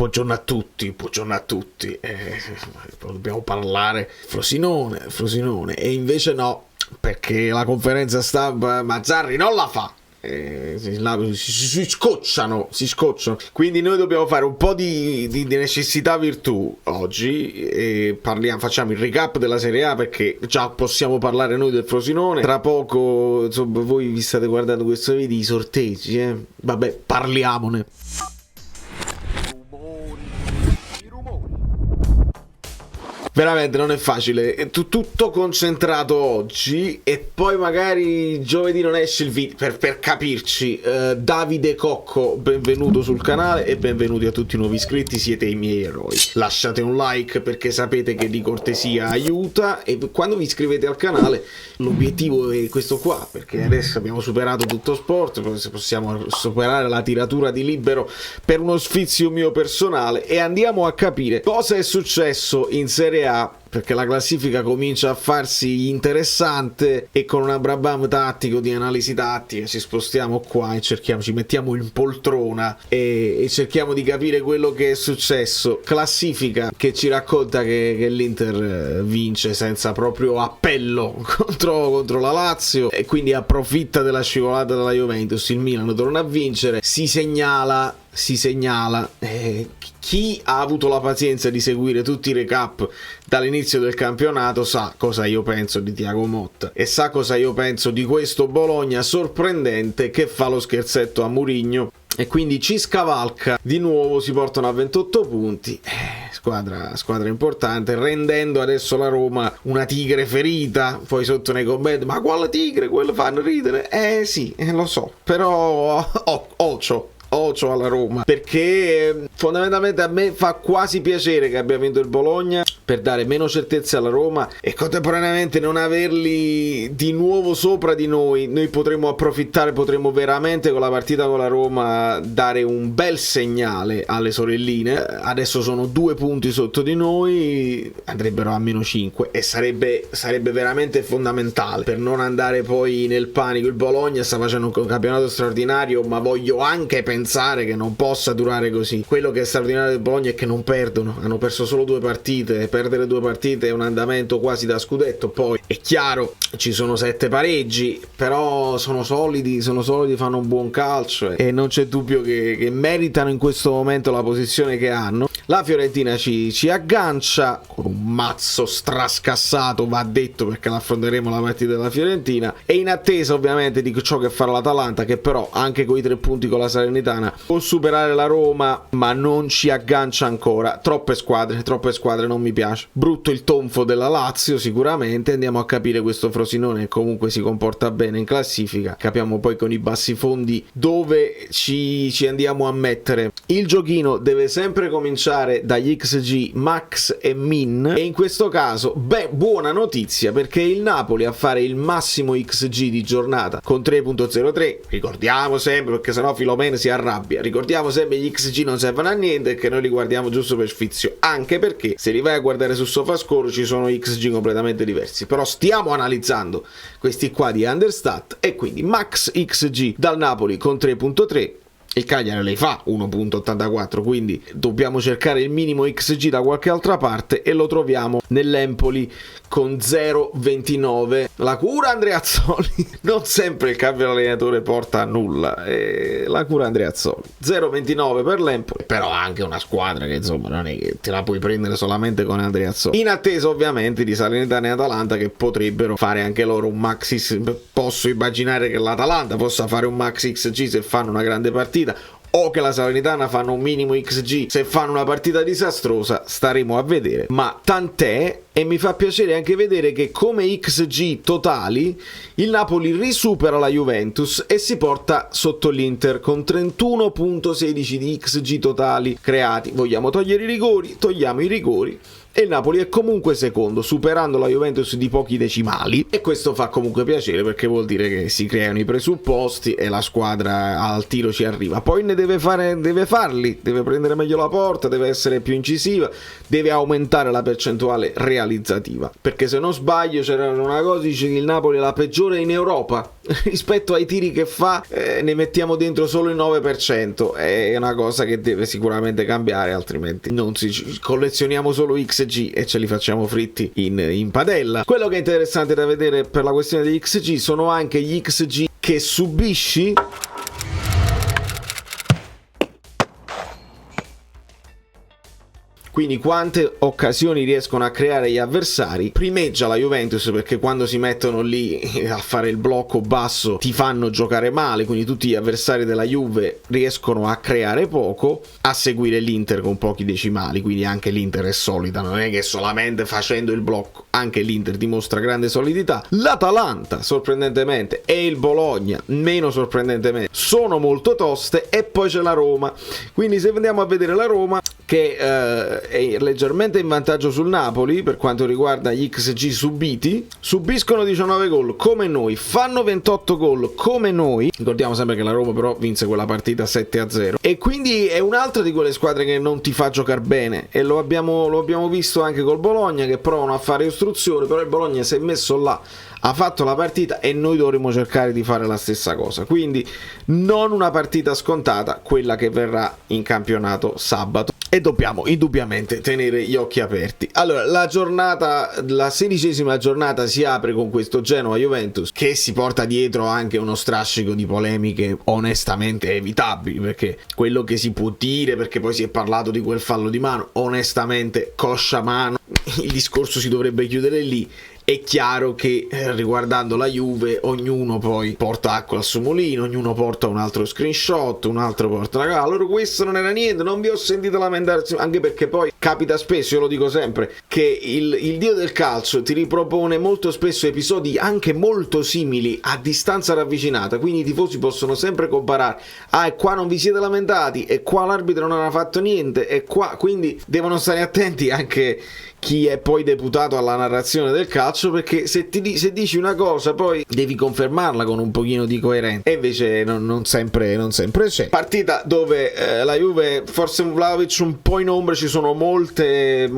buongiorno a tutti, buongiorno a tutti. Dobbiamo parlare Frosinone, e invece no, perché la conferenza stampa Mazzarri non la fa. Si scocciano. Quindi noi dobbiamo fare un po' di necessità virtù oggi e facciamo il recap della Serie A, perché già possiamo parlare noi del Frosinone. Tra poco, insomma, voi vi state guardando questo video, i sorteggi, vabbè, parliamone. Veramente non è facile, è tutto concentrato oggi e poi magari giovedì non esce il video, per capirci. Davide Cocco, benvenuto sul canale e benvenuti a tutti i nuovi iscritti, siete i miei eroi. Lasciate un like perché sapete che di cortesia aiuta, e quando vi iscrivete al canale l'obiettivo è questo qua, perché adesso abbiamo superato tutto sport, possiamo superare la tiratura di libero per uno sfizio mio personale e andiamo a capire cosa è successo in Serie A, perché la classifica comincia a farsi interessante e con un brabam tattico di analisi tattica ci spostiamo qua e ci mettiamo in poltrona e cerchiamo di capire quello che è successo. Classifica che ci racconta che l'Inter vince senza proprio appello contro la Lazio e quindi approfitta della scivolata della Juventus. Il Milan torna a vincere, si segnala. Chi ha avuto la pazienza di seguire tutti i recap dall'inizio del campionato sa cosa io penso di Thiago Motta e sa cosa io penso di questo Bologna sorprendente che fa lo scherzetto a Mourinho e quindi ci scavalca di nuovo. Si portano a 28 punti, squadra importante, rendendo adesso la Roma una tigre ferita. Poi sotto nei commenti: ma quale tigre? Quello fanno ridere. Sì, lo so, però ocio alla Roma, perché fondamentalmente a me fa quasi piacere che abbia vinto il Bologna per dare meno certezze alla Roma e contemporaneamente non averli di nuovo sopra di noi. Noi potremmo veramente con la partita con la Roma dare un bel segnale alle sorelline. Adesso sono 2 punti sotto di noi, andrebbero a meno 5 e sarebbe veramente fondamentale per non andare poi nel panico. Il Bologna sta facendo un campionato straordinario, ma voglio anche pensare che non possa durare così. Quello che è straordinario del Bologna è che non perdono, hanno perso solo 2 partite. Perdere 2 partite è un andamento quasi da scudetto. Poi è chiaro, ci sono 7 pareggi, però sono solidi, fanno un buon calcio e non c'è dubbio che meritano in questo momento la posizione che hanno. La Fiorentina ci aggancia con un mazzo strascassato, va detto, perché l'affronteremo la partita della Fiorentina, e in attesa ovviamente di ciò che farà l'Atalanta, che però anche con i 3 punti con la Salernitana può superare la Roma, ma non ci aggancia ancora. Troppe squadre, non mi piace. Brutto il tonfo della Lazio sicuramente. Andiamo a capire questo Frosinone che comunque si comporta bene in classifica. Capiamo poi con i bassi fondi dove ci andiamo a mettere. Il giochino deve sempre cominciare dagli XG max e min, e in questo caso buona notizia, perché il Napoli a fare il massimo XG di giornata con 3.03. ricordiamo sempre, perché sennò Filomena si arrabbia, ricordiamo sempre gli XG non servono a niente, che noi li guardiamo giusto per sfizio, anche perché se li vai a guardare su SofaScore ci sono XG completamente diversi. Però stiamo analizzando questi qua di Understat, e quindi max XG dal Napoli con 3.3. il Cagliari le fa 1.84, quindi dobbiamo cercare il minimo XG da qualche altra parte e lo troviamo nell'Empoli con 0.29. La cura Andreazzoli, non sempre il cambio allenatore porta a nulla, la cura Andreazzoli 0.29 per l'Empoli, però anche una squadra che insomma non è che te la puoi prendere solamente con Andreazzoli, in attesa ovviamente di Salernitana e Atalanta che potrebbero fare anche loro un max. Posso immaginare che l'Atalanta possa fare un max XG se fanno una grande partita, o che la Salernitana fanno un minimo XG se fanno una partita disastrosa. Staremo a vedere, ma tant'è. E mi fa piacere anche vedere che come XG totali il Napoli risupera la Juventus e si porta sotto l'Inter con 31.16 di XG totali creati. Vogliamo togliere i rigori? Togliamo i rigori. E il Napoli è comunque secondo, superando la Juventus di pochi decimali, e questo fa comunque piacere perché vuol dire che si creano i presupposti e la squadra al tiro ci arriva. Poi ne deve farli, deve prendere meglio la porta, deve essere più incisiva, deve aumentare la percentuale reale realizzativa, perché se non sbaglio c'era una cosa, dice che il Napoli è la peggiore in Europa rispetto ai tiri che fa, ne mettiamo dentro solo il 9%, è una cosa che deve sicuramente cambiare, altrimenti non si collezioniamo solo XG e ce li facciamo fritti in padella. Quello che è interessante da vedere per la questione degli XG sono anche gli XG che subisci. Quindi quante occasioni riescono a creare gli avversari. Primeggia la Juventus perché quando si mettono lì a fare il blocco basso ti fanno giocare male, quindi tutti gli avversari della Juve riescono a creare poco, a seguire l'Inter con pochi decimali, quindi anche l'Inter è solida, non è che solamente facendo il blocco, anche l'Inter dimostra grande solidità. L'Atalanta sorprendentemente e il Bologna meno sorprendentemente sono molto toste, e poi c'è la Roma. Quindi se andiamo a vedere la Roma, che è leggermente in vantaggio sul Napoli per quanto riguarda gli XG subiti, subiscono 19 gol come noi, fanno 28 gol come noi. Ricordiamo sempre che la Roma però vinse quella partita 7-0, e quindi è un'altra di quelle squadre che non ti fa giocare bene, e lo abbiamo visto anche col Bologna, che provano a fare ostruzione, però il Bologna si è messo là, ha fatto la partita, e noi dovremo cercare di fare la stessa cosa. Quindi non una partita scontata quella che verrà in campionato sabato, e dobbiamo indubbiamente tenere gli occhi aperti. Allora, la 16ª giornata si apre con questo Genoa-Juventus, che si porta dietro anche uno strascico di polemiche onestamente evitabili, perché quello che si può dire, perché poi si è parlato di quel fallo di mano, onestamente coscia mano, il discorso si dovrebbe chiudere lì. È chiaro che riguardando la Juve ognuno poi porta acqua al suo mulino, ognuno porta un altro screenshot, un altro porta una cosa. Allora questo non era niente, non vi ho sentito lamentarsi, anche perché poi capita spesso, io lo dico sempre, che il dio del calcio ti ripropone molto spesso episodi anche molto simili a distanza ravvicinata, quindi i tifosi possono sempre comparare, e qua non vi siete lamentati, e qua l'arbitro non ha fatto niente, e qua, quindi devono stare attenti anche chi è poi deputato alla narrazione del calcio, perché se dici una cosa poi devi confermarla con un pochino di coerenza, e invece non sempre c'è. Partita dove la Juve, forse Vlahovic un po' in ombra, ci sono molte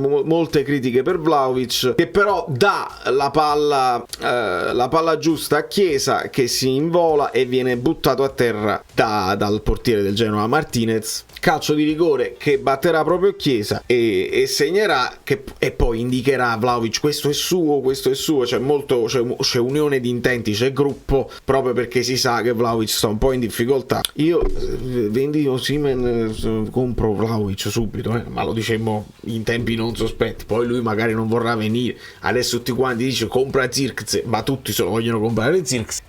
critiche per Vlahovic, che però dà la palla giusta a Chiesa, che si invola e viene buttato a terra dal portiere del Genoa Martinez. Calcio di rigore che batterà proprio Chiesa e segnerà, e poi indicherà Vlahovic questo è suo, c'è unione di intenti, c'è gruppo, proprio perché si sa che Vlahovic sta un po' in difficoltà. Io vendi Osimhen, compro Vlahovic subito, ma lo dicemmo in tempi non sospetti, poi lui magari non vorrà venire, adesso tutti quanti dice compra Zirkzee, ma tutti se lo vogliono comprare Zirkzee.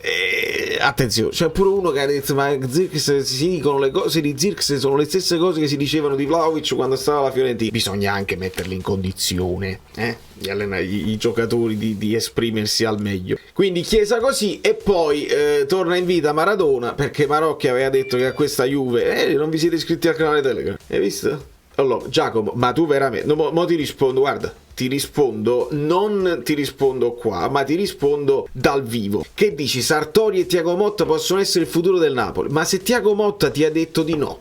Attenzione, c'è pure uno che ha detto ma Zirkzee, si dicono le cose di Zirkzee sono le stesse cose che si dicevano di Vlahovic quando stava alla Fiorentina. Bisogna anche metterli in condizione, i giocatori di esprimersi al meglio. Quindi Chiesa così, e poi torna in vita Maradona, perché Marocchi aveva detto che a questa Juve non vi siete iscritti al canale Telegram, hai visto? Allora Giacomo, ma tu veramente mo ti rispondo, guarda, non ti rispondo qua, ma ti rispondo dal vivo. Che dici, Sartori e Thiago Motta possono essere il futuro del Napoli? Ma se Thiago Motta ti ha detto di no,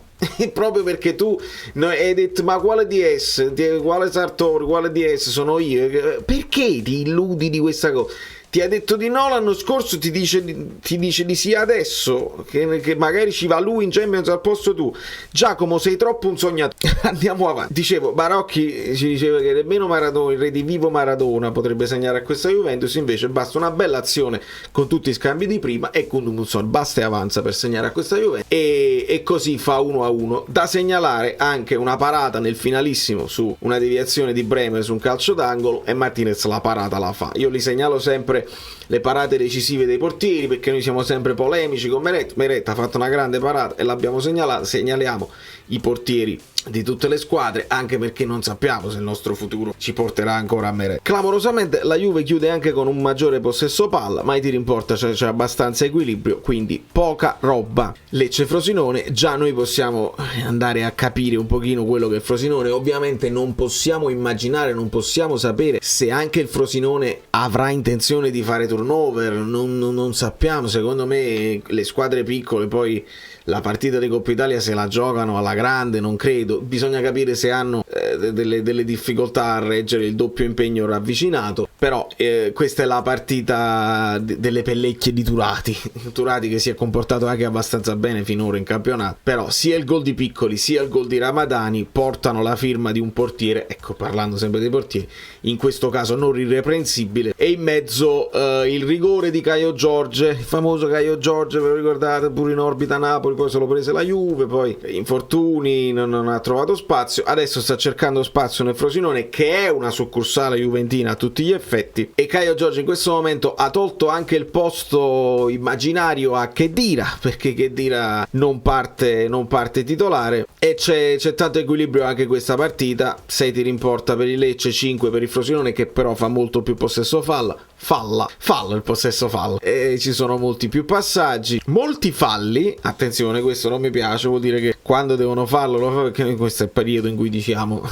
proprio perché tu hai detto ma quale DS, quale Sartori, quale DS sono io, perché ti illudi di questa cosa? Ti ha detto di no l'anno scorso, ti dice di sì adesso, che magari ci va lui in Champions al posto tu. Giacomo, sei troppo un sognatore. Andiamo avanti. Dicevo, Barocchi ci diceva che nemmeno Maradona, il redivivo Maradona, potrebbe segnare a questa Juventus, invece basta una bella azione con tutti i scambi di prima, e Gudmundsson basta e avanza per segnare a questa Juventus, e così fa 1-1. Da segnalare anche una parata nel finalissimo su una deviazione di Bremer su un calcio d'angolo, e Martinez la parata la fa. Io li segnalo sempre le parate decisive dei portieri, perché noi siamo sempre polemici con Meret ha fatto una grande parata e l'abbiamo segnalata. Segnaliamo i portieri di tutte le squadre, anche perché non sappiamo se il nostro futuro ci porterà ancora a Meret. Clamorosamente la Juve chiude anche con un maggiore possesso palla, ma ai tiri in porta c'è abbastanza equilibrio, quindi poca roba. Lecce-Frosinone, già noi possiamo andare a capire un pochino quello che è il Frosinone. Ovviamente non possiamo immaginare, non possiamo sapere se anche il Frosinone avrà intenzione di fare turnover, non sappiamo. Secondo me le squadre piccole poi la partita di Coppa Italia se la giocano alla grande, non credo ripeto, bisogna capire se hanno delle difficoltà a reggere il doppio impegno ravvicinato, però questa è la partita delle pellecchie di Turati che si è comportato anche abbastanza bene finora in campionato, però sia il gol di Piccoli sia il gol di Ramadani portano la firma di un portiere, ecco, parlando sempre dei portieri, in questo caso non irreprensibile, e in mezzo il rigore di Caio Giorge, il famoso Caio Giorge, ve lo ricordate, pure in orbita Napoli, poi se lo prese la Juve, poi infortuni, non ha trovato spazio, adesso sta cercando spazio nel Frosinone, che è una succursale juventina a tutti gli effetti, e Caio Giorge in questo momento ha tolto anche il posto immaginario a Khedira, perché Khedira non parte titolare, e c'è tanto equilibrio anche in questa partita. 6 tiri in porta per il Lecce, 5 per il Frosinone, che però fa molto più possesso fallo il possesso fallo, e ci sono molti più passaggi, molti falli, attenzione, questo non mi piace, vuol dire che quando devono farlo lo fa, perché questo è il periodo in cui diciamo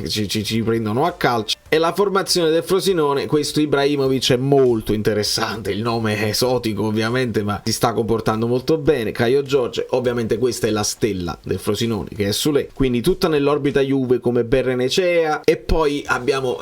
ci prendono a calcio. E la formazione del Frosinone, questo Ibrahimovic è molto interessante, il nome è esotico ovviamente, ma si sta comportando molto bene. Caio Giorge, ovviamente questa è la stella del Frosinone, che è Sule, quindi tutta nell'orbita Juve come Berrenecea, e poi abbiamo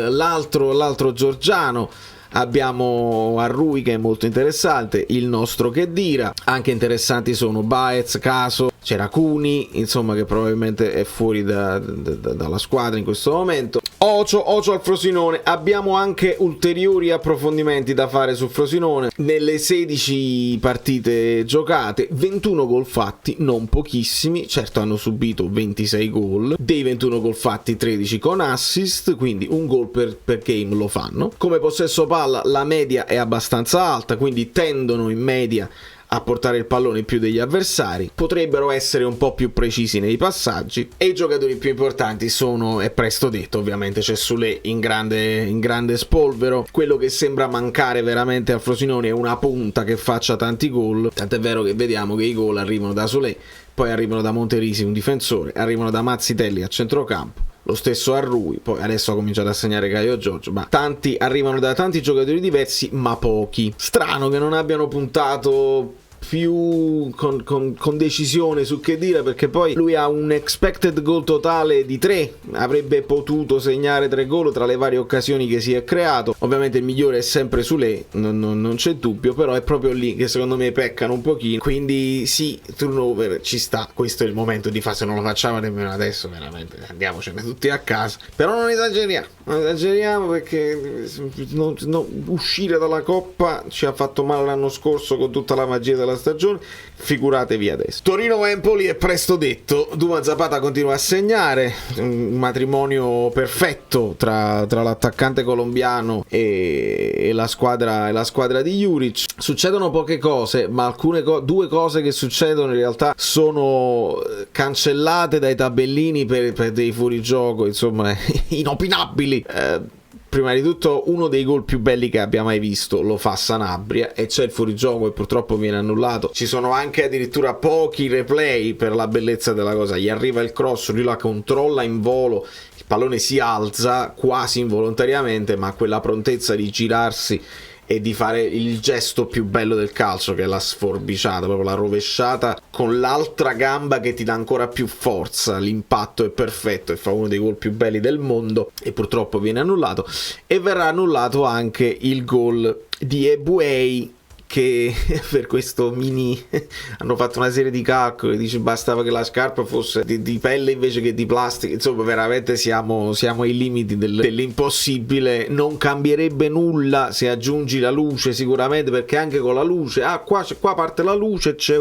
l'altro Giorgiano, abbiamo Arrui che è molto interessante, il nostro Khedira, anche interessanti sono Baez, Caso, c'era Cuni, insomma, che probabilmente è fuori dalla squadra in questo momento. Ocio al Frosinone, abbiamo anche ulteriori approfondimenti da fare su Frosinone. Nelle 16 partite giocate, 21 gol fatti, non pochissimi, certo hanno subito 26 gol, dei 21 gol fatti 13 con assist, quindi un gol per game lo fanno. Come possesso palla la media è abbastanza alta, quindi tendono in media a portare il pallone più degli avversari, potrebbero essere un po' più precisi nei passaggi, e i giocatori più importanti sono, è presto detto, ovviamente c'è Sule in grande spolvero. Quello che sembra mancare veramente al Frosinone è una punta che faccia tanti gol, tant'è vero che vediamo che i gol arrivano da Sule, poi arrivano da Monterisi, un difensore, arrivano da Mazzitelli a centrocampo, lo stesso Arrui, poi adesso ha cominciato a segnare Caio Giorgio, ma arrivano da tanti giocatori diversi, ma pochi. Strano che non abbiano puntato più con decisione su Khedira, perché poi lui ha un expected goal totale di 3, avrebbe potuto segnare 3 gol tra le varie occasioni che si è creato. Ovviamente il migliore è sempre Sule, non c'è dubbio, però è proprio lì che secondo me peccano un pochino, quindi sì, turnover ci sta, questo è il momento di fare, se non lo facciamo nemmeno adesso veramente andiamocene tutti a casa, però non esageriamo perché uscire dalla Coppa ci ha fatto male l'anno scorso con tutta la magia della stagione, figuratevi adesso. Torino-Empoli è presto detto, Duma Zapata continua a segnare, un matrimonio perfetto tra l'attaccante colombiano e la squadra di Juric. Succedono poche cose, ma due cose che succedono in realtà sono cancellate dai tabellini per dei fuorigioco, insomma, inopinabili. Prima di tutto, uno dei gol più belli che abbia mai visto lo fa Sanabria, e c'è il fuorigioco e purtroppo viene annullato. Ci sono anche addirittura pochi replay per la bellezza della cosa. Gli arriva il cross, lui la controlla in volo, il pallone si alza quasi involontariamente, ma quella prontezza di girarsi e di fare il gesto più bello del calcio, che è la sforbiciata, proprio la rovesciata con l'altra gamba che ti dà ancora più forza, l'impatto è perfetto e fa uno dei gol più belli del mondo, e purtroppo viene annullato. E verrà annullato anche il gol di Ebuei, che per questo hanno fatto una serie di calcoli, dice bastava che la scarpa fosse di pelle invece che di plastica, insomma veramente siamo ai limiti dell'impossibile. Non cambierebbe nulla se aggiungi la luce, sicuramente, perché anche con la luce qua parte la luce, c'è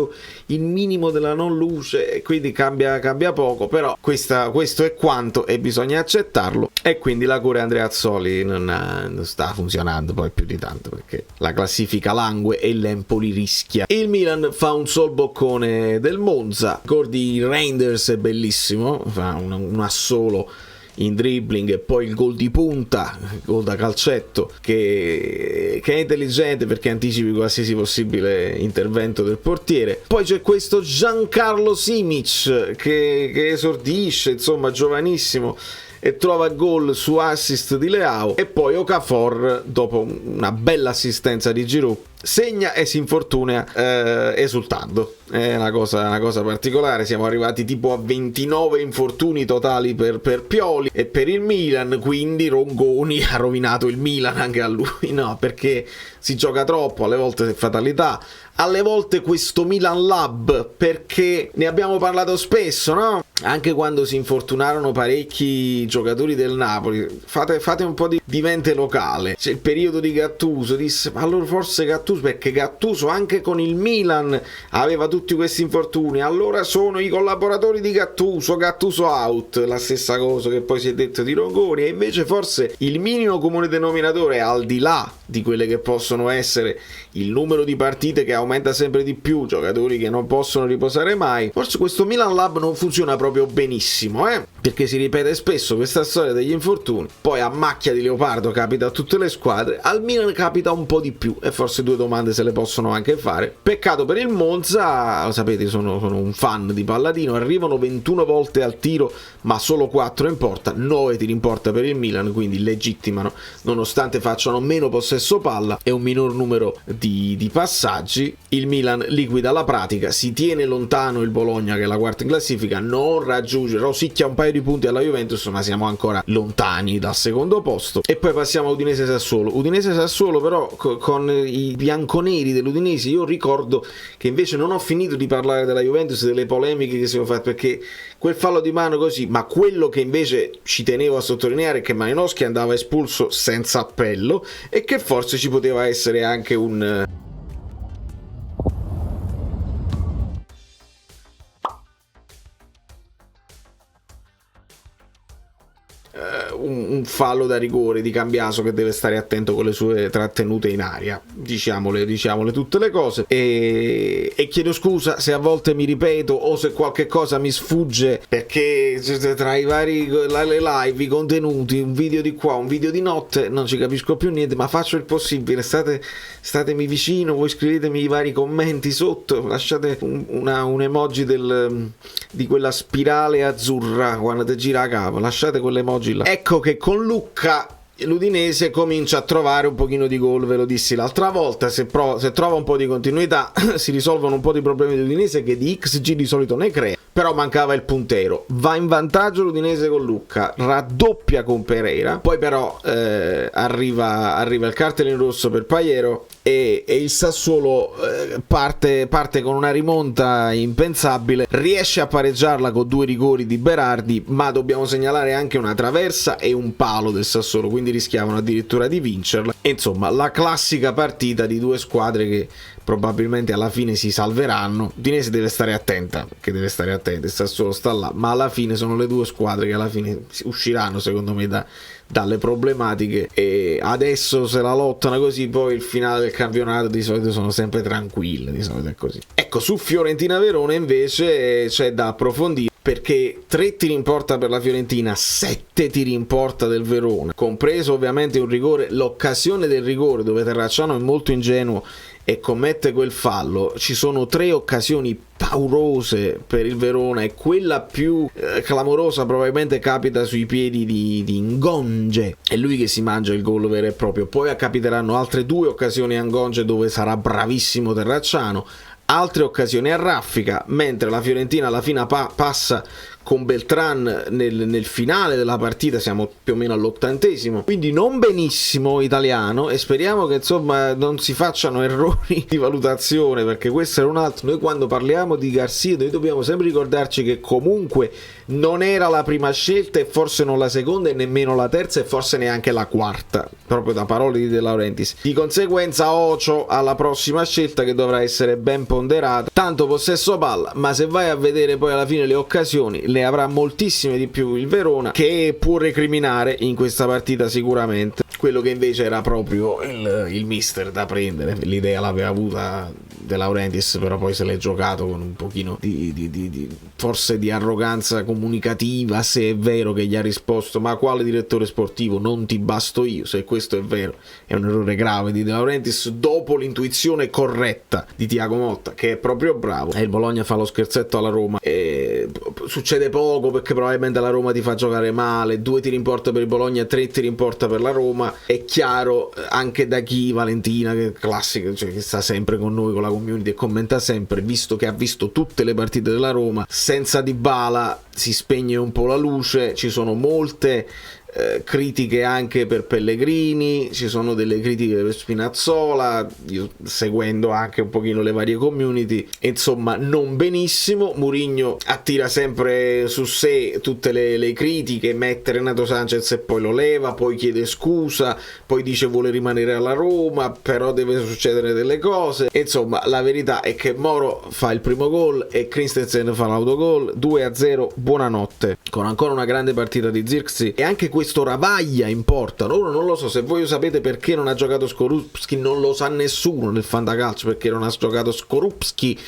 il minimo della non luce e quindi cambia poco, però questo è quanto e bisogna accettarlo, e quindi la cura Andreazzoli non sta funzionando poi più di tanto, perché la classifica langue e l'Empoli rischia. Il Milan fa un sol boccone del Monza, il gol di Reinders è bellissimo, fa un assolo in dribbling e poi il gol di punta, il gol da calcetto che è intelligente perché anticipi qualsiasi possibile intervento del portiere. Poi c'è questo Giancarlo Simic che esordisce, insomma giovanissimo, e trova gol su assist di Leao, e poi Okafor, dopo una bella assistenza di Giroud, segna e si infortuna esultando. È una cosa particolare. Siamo arrivati tipo a 29 infortuni totali per Pioli e per il Milan, quindi Rongoni ha rovinato il Milan anche a lui, no, perché si gioca troppo, alle volte è fatalità, alle volte questo Milan Lab, perché ne abbiamo parlato spesso, no? Anche quando si infortunarono parecchi giocatori del Napoli, fate un po' di mente locale. C'è il periodo di Gattuso, disse, ma allora forse Gattuso, perché Gattuso anche con il Milan aveva tutti questi infortuni, allora sono i collaboratori di Gattuso out, la stessa cosa che poi si è detto di Rongoni. E invece forse il minimo comune denominatore, al di là di quelle che possono essere il numero di partite che aumenta sempre di più, giocatori che non possono riposare mai, forse questo Milan Lab non funziona proprio benissimo, perché si ripete spesso questa storia degli infortuni, poi a macchia di leopardo capita a tutte le squadre, al Milan capita un po' di più, e forse due domande se le possono anche fare. Peccato per il Monza, lo sapete, sono un fan di Palladino, arrivano 21 volte al tiro ma solo 4 in porta, 9 tiri in porta per il Milan, quindi legittimano nonostante facciano meno possesso palla e un minor numero di passaggi. Il Milan liquida la pratica, si tiene lontano il Bologna che è la quarta in classifica, non raggiunge, rosicchia un paio di punti alla Juventus, ma siamo ancora lontani dal secondo posto. E poi passiamo a Udinese-Sassuolo, però con i bianconeri dell'Udinese io ricordo che invece non ho finito di parlare della Juventus e delle polemiche che si sono fatte, perché quel fallo di mano così, ma quello che invece ci tenevo a sottolineare è che Malinowski andava espulso senza appello e che forse ci poteva essere anche un fallo da rigore di Cambiaso, che deve stare attento con le sue trattenute in aria, diciamole tutte le cose, e chiedo scusa se a volte mi ripeto o se qualche cosa mi sfugge, perché tra i vari le live, i contenuti, un video di qua, un video di notte, non ci capisco più niente, ma faccio il possibile. Statemi vicino, voi scrivetemi i vari commenti sotto, lasciate un emoji di quella spirale azzurra quando ti gira a capo, lasciate quell'emoji là. Ecco che con Lucca l'Udinese comincia a trovare un pochino di gol, ve lo dissi l'altra volta, se trova un po' di continuità si risolvono un po' di problemi dell'Udinese, che di XG di solito ne crea, però mancava il puntero. Va in vantaggio l'Udinese con Lucca, raddoppia con Pereira, poi però arriva il cartellino rosso per Paiero e il Sassuolo parte con una rimonta impensabile, riesce a pareggiarla con 2 rigori di Berardi, ma dobbiamo segnalare anche una traversa e un palo del Sassuolo, quindi rischiavano addirittura di vincerla. E insomma, la classica partita di due squadre che probabilmente alla fine si salveranno. Udinese deve stare attenta, il Sassuolo sta là, ma alla fine sono le due squadre che alla fine usciranno secondo me dalle problematiche, e adesso se la lottano così, poi il finale del campionato di solito sono sempre tranquille, di solito è così. Ecco, su Fiorentina-Verona invece c'è da approfondire, perché 3 tiri in porta per la Fiorentina, 7 tiri in porta del Verona, compreso ovviamente un rigore, l'occasione del rigore dove Terracciano è molto ingenuo e commette quel fallo. Ci sono 3 occasioni paurose per il Verona, e quella più clamorosa probabilmente capita sui piedi di Ngonge, è lui che si mangia il gol vero e proprio. Poi capiteranno altre 2 occasioni a Ngonge dove sarà bravissimo Terracciano, altre occasioni a raffica, mentre la Fiorentina alla fine passa con Beltran nel finale della partita, siamo più o meno all'80°, quindi non benissimo italiano, e speriamo che insomma non si facciano errori di valutazione, perché questo era un altro. Noi quando parliamo di Garcia noi dobbiamo sempre ricordarci che comunque non era la prima scelta, e forse non la seconda, e nemmeno la terza, e forse neanche la quarta, proprio da parole di De Laurentiis. Di conseguenza ocio alla prossima scelta, che dovrà essere ben ponderata. Tanto possesso palla, ma se vai a vedere poi alla fine le occasioni, ne avrà moltissime di più il Verona, che può recriminare in questa partita sicuramente. Quello che invece era proprio il mister da prendere, l'idea l'aveva avuta De Laurentiis però poi se l'è giocato con un pochino forse di arroganza comunicativa, se è vero che gli ha risposto ma quale direttore sportivo, non ti basto io. Se questo è vero è un errore grave di De Laurentiis dopo l'intuizione corretta di Thiago Motta, che è proprio bravo, e il Bologna fa lo scherzetto alla Roma e succede poco perché probabilmente la Roma ti fa giocare male, 2 tiri in porta per il Bologna, 3 tiri in porta per la Roma. È chiaro anche da chi, Valentina, che è classica, cioè che sta sempre con noi con la community e commenta sempre, visto che ha visto tutte le partite della Roma, senza Dybala si spegne un po' la luce, ci sono molte critiche anche per Pellegrini, ci sono delle critiche per Spinazzola, io seguendo anche un pochino le varie community, insomma non benissimo. Mourinho attira sempre su sé tutte le critiche, mette Renato Sanchez e poi lo leva, poi chiede scusa, poi dice vuole rimanere alla Roma, però deve succedere delle cose. Insomma la verità è che Moro fa il primo gol e Christensen fa l'autogol, 2-0, buonanotte, con ancora una grande partita di Zirkzee e anche questo Ravaglia in porta. Ora non lo so se voi sapete perché non ha giocato Skorupski, non lo sa nessuno nel fantacalcio perché non ha giocato Skorupski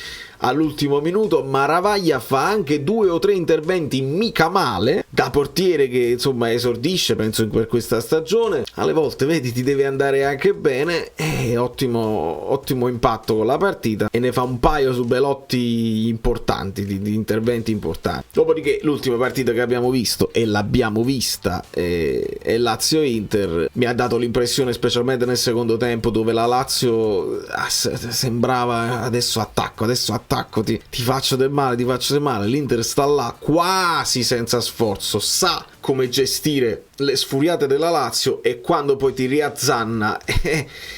all'ultimo minuto, ma Ravaglia fa anche 2 o 3 interventi mica male da portiere che insomma esordisce penso per questa stagione. Alle volte vedi ti deve andare anche bene, e ottimo impatto con la partita e ne fa un paio su Belotti importanti, di interventi importanti. Dopodiché l'ultima partita che abbiamo visto e l'abbiamo vista è Lazio-Inter. Mi ha dato l'impressione, specialmente nel secondo tempo, dove la Lazio sembrava adesso attacco, ti faccio del male, l'Inter sta là quasi senza sforzo, sa come gestire le sfuriate della Lazio, e quando poi ti riazzanna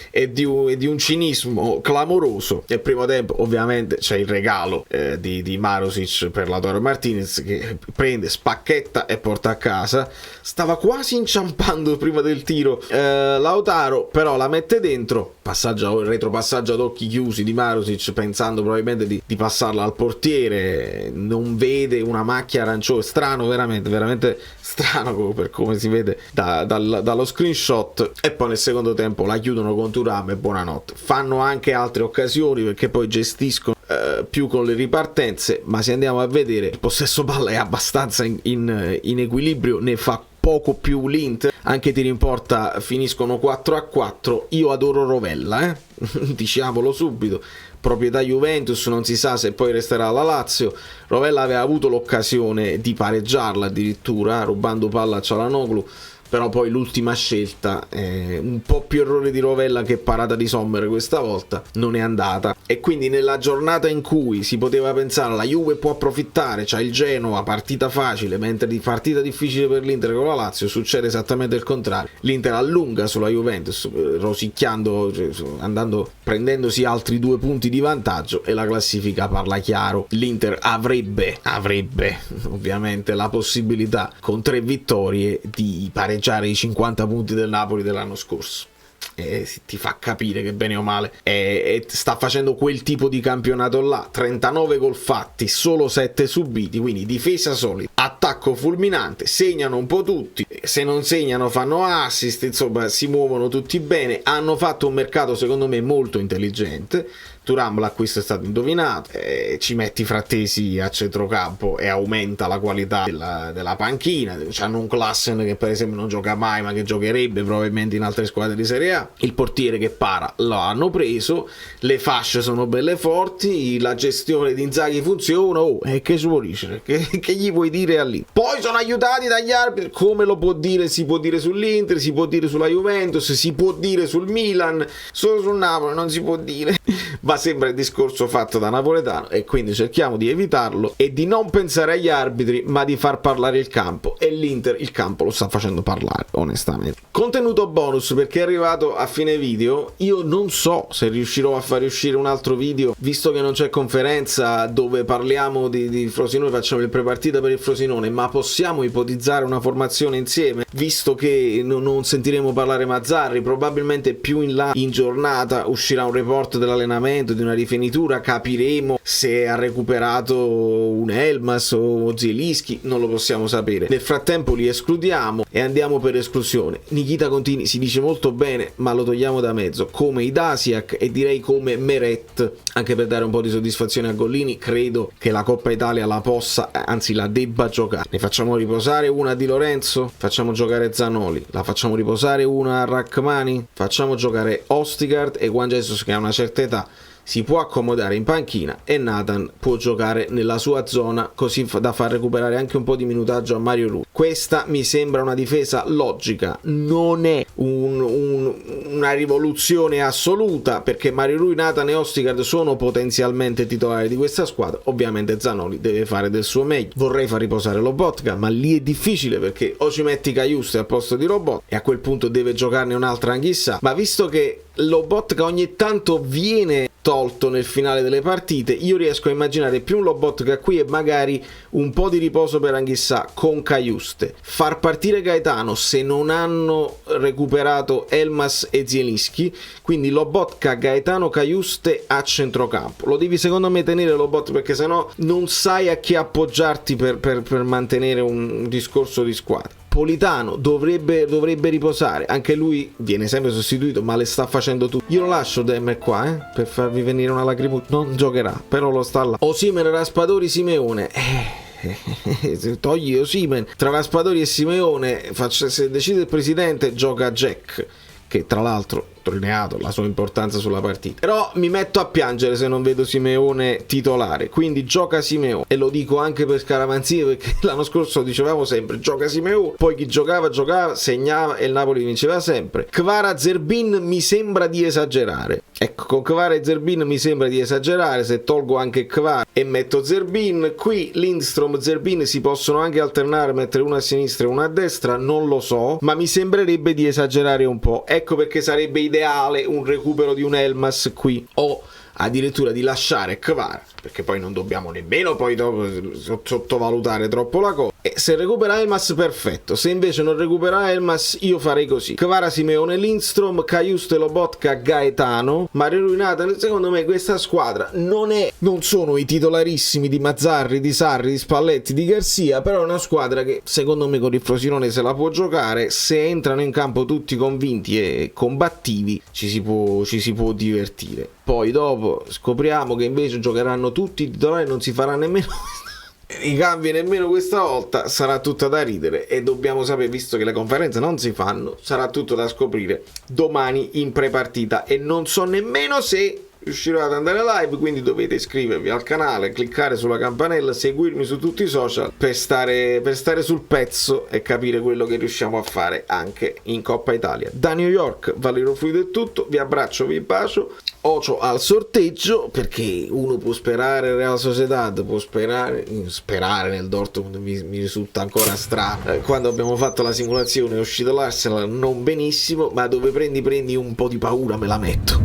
è di un cinismo clamoroso. Nel primo tempo ovviamente c'è il regalo di Marusic per Lautaro Martinez, che prende, spacchetta e porta a casa. Stava quasi inciampando prima del tiro Lautaro, però la mette dentro, retropassaggio ad occhi chiusi di Marusic, pensando probabilmente di passarla al portiere, non vede una macchia arancione, strano, veramente strano per come si vede dallo screenshot. E poi nel secondo tempo la chiudono con Thuram e buonanotte. Fanno anche altre occasioni perché poi gestiscono più con le ripartenze, ma se andiamo a vedere il possesso palla è abbastanza in equilibrio, ne fa poco più l'Inter, anche tiri in porta finiscono 4-4. Io adoro Rovella, diciamolo subito, proprietà Juventus, non si sa se poi resterà alla Lazio. Rovella aveva avuto l'occasione di pareggiarla addirittura rubando palla a Çalhanoğlu, però poi l'ultima scelta, un po' più errore di Rovella che parata di Sommer questa volta, non è andata. E quindi nella giornata in cui si poteva pensare la Juve può approfittare, c'ha il Genoa, partita facile, mentre di partita difficile per l'Inter con la Lazio, succede esattamente il contrario. L'Inter allunga sulla Juventus, rosicchiando, prendendosi altri 2 punti di vantaggio, e la classifica parla chiaro. L'Inter avrebbe ovviamente la possibilità con 3 vittorie di pareggiare i 50 punti del Napoli dell'anno scorso. Ti fa capire che bene o male sta facendo quel tipo di campionato là. 39 gol fatti, solo 7 subiti, quindi difesa solida, attacco fulminante, segnano un po' tutti, se non segnano fanno assist, insomma si muovono tutti bene. Hanno fatto un mercato secondo me molto intelligente. Thuram, l'acquisto è stato indovinato, ci metti Frattesi a centrocampo e aumenta la qualità della panchina. C'hanno un Klassen che per esempio non gioca mai ma che giocherebbe probabilmente in altre squadre di Serie A. Il portiere che para lo hanno preso, le fasce sono belle forti, la gestione di Inzaghi funziona. E che si può dire? Che gli vuoi dire a lì? Poi sono aiutati dagli arbitri, come lo può dire? Si può dire sull'Inter, si può dire sulla Juventus, si può dire sul Milan, solo sul Napoli non si può dire. Ma sembra il discorso fatto da napoletano, e quindi cerchiamo di evitarlo e di non pensare agli arbitri ma di far parlare il campo, e l'Inter il campo lo sta facendo parlare onestamente. Contenuto bonus, perché è arrivato a fine video. Io non so se riuscirò a fare uscire un altro video, visto che non c'è conferenza dove parliamo di Frosinone, facciamo il prepartita per il Frosinone, ma possiamo ipotizzare una formazione insieme, visto che non sentiremo parlare Mazzarri. Probabilmente più in là in giornata uscirà un report dell'allenamento rifinimento, di una rifinitura, capiremo se ha recuperato un Elmas o Zielinski, non lo possiamo sapere. Nel frattempo li escludiamo e andiamo per esclusione. Nikita Contini si dice molto bene, ma lo togliamo da mezzo, come Idasiak e direi come Meret, anche per dare un po' di soddisfazione a Gollini. Credo che la Coppa Italia la possa, anzi la debba giocare. Ne facciamo riposare una a Di Lorenzo, facciamo giocare Zanoli, la facciamo riposare una a Rachmani, facciamo giocare Ostigard e Juan Jesus, che ha una certa età, si può accomodare in panchina, e Nathan può giocare nella sua zona, così da far recuperare anche un po' di minutaggio a Mario Rui. Questa mi sembra una difesa logica, non è una rivoluzione assoluta, perché Mario Rui, Nathan e Ostigard sono potenzialmente titolari di questa squadra. Ovviamente Zanoli deve fare del suo meglio. Vorrei far riposare Lobotka, ma lì è difficile, perché o ci metti Cajuste al posto di Lobotka e a quel punto deve giocarne un'altra Anghissà, ma visto che Lobotka ogni tanto viene tolto nel finale delle partite, io riesco a immaginare più un Lobotka qui e magari un po' di riposo per Anghissà con Cajuste, far partire Gaetano se non hanno recuperato Elmas e Zielinski, quindi Lobotka, Gaetano, Cajuste a centrocampo. Lo devi secondo me tenere Lobotka, perché sennò non sai a chi appoggiarti per mantenere un discorso di squadra. Politano dovrebbe riposare, anche lui viene sempre sostituito, ma le sta facendo tutto. Io lo lascio Demer qua, per farvi venire una lacrimuccia. Non giocherà, però lo sta là. Osimhen, Raspadori, Simeone. Togli Osimhen. Tra Raspadori e Simeone, se decide il presidente, gioca Jack, che tra l'altro sottolineato la sua importanza sulla partita. Però mi metto a piangere se non vedo Simeone titolare, quindi gioca Simeone, e lo dico anche per Scaramanzia, perché l'anno scorso dicevamo sempre gioca Simeone, poi chi giocava segnava e il Napoli vinceva sempre. Kvara, Zerbin mi sembra di esagerare, ecco, con Kvara e Zerbin mi sembra di esagerare. Se tolgo anche Kvara e metto Zerbin qui, Lindstrom, Zerbin si possono anche alternare, mettere una a sinistra e una a destra, non lo so, ma mi sembrerebbe di esagerare un po'. Ecco perché sarebbe ideale un recupero di un Elmas qui, o addirittura di lasciare Kvara, perché poi non dobbiamo nemmeno poi dopo sottovalutare troppo la cosa. E se recupera Elmas, perfetto. Se invece non recupera Elmas, io farei così: Kvara, Simeone, Lindstrom, Cajuste, Lobotka, Gaetano, Mario Rui, Nathan. Secondo me questa squadra non sono i titolarissimi di Mazzarri, di Sarri, di Spalletti, di Garcia, però è una squadra che secondo me con il Frosinone se la può giocare. Se entrano in campo tutti convinti e combattivi, ci si può divertire. Poi dopo scopriamo che invece giocheranno tutti i titolari, non si farà nemmeno i cambi nemmeno questa volta, sarà tutta da ridere. E dobbiamo sapere, visto che le conferenze non si fanno, sarà tutto da scoprire domani in prepartita, e non so nemmeno se riuscirò ad andare live, quindi dovete iscrivervi al canale, cliccare sulla campanella, seguirmi su tutti i social per stare sul pezzo e capire quello che riusciamo a fare anche in Coppa Italia. Da New York, Valerio Fluido è tutto, vi abbraccio, vi bacio. Ocio al sorteggio, perché uno può sperare Real Sociedad, può sperare nel Dortmund, mi risulta ancora strano. Quando abbiamo fatto la simulazione è uscito l'Arsenal non benissimo, ma dove prendi un po' di paura me la metto.